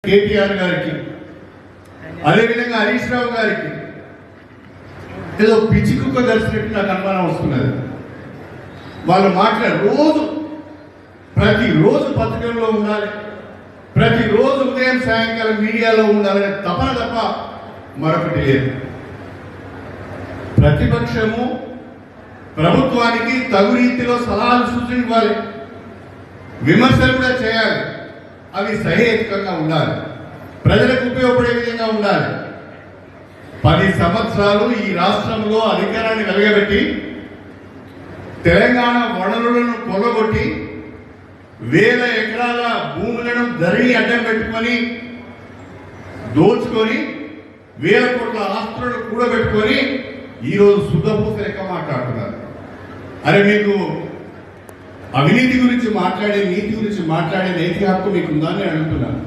కేటీఆర్ గారికి అదేవిధంగా హరీష్ రావు గారికి ఏదో పిచ్చి కుక్క కలిసినట్టు నాకు అనుమానం వస్తున్నది. వాళ్ళు మాట్లాడు ప్రతిరోజు పత్రికల్లో ఉండాలి, ప్రతిరోజు ఉదయం సాయంకాలం మీడియాలో ఉండాలనే తపన తప్ప మరొకటి లేదు. ప్రతిపక్షము ప్రభుత్వానికి తగు రీతిలో సలహాలు సూచనలు ఇవ్వాలి, విమర్శలు కూడా చేయాలి. అవి సహేతుకంగా ఉండాలి, ప్రజలకు ఉపయోగపడే విధంగా ఉండాలి. 10 సంవత్సరాలు ఈ రాష్ట్రంలో అధికారాన్ని వెలగబెట్టి తెలంగాణ వనరులను కొల్లగొట్టి వేల ఎకరాల భూములను ధరణి అడ్డం పెట్టుకొని దోచుకొని వేల కోట్ల ఆస్తులను కూడబెట్టుకొని ఈరోజు శుద్ధపూస లెక్క మాట్లాడుతున్నారు. అరే, మీకు అవినీతి గురించి మాట్లాడే, నీతి గురించి మాట్లాడే నైతిక హక్కు మీకుందా అని అడుగుతున్నాను.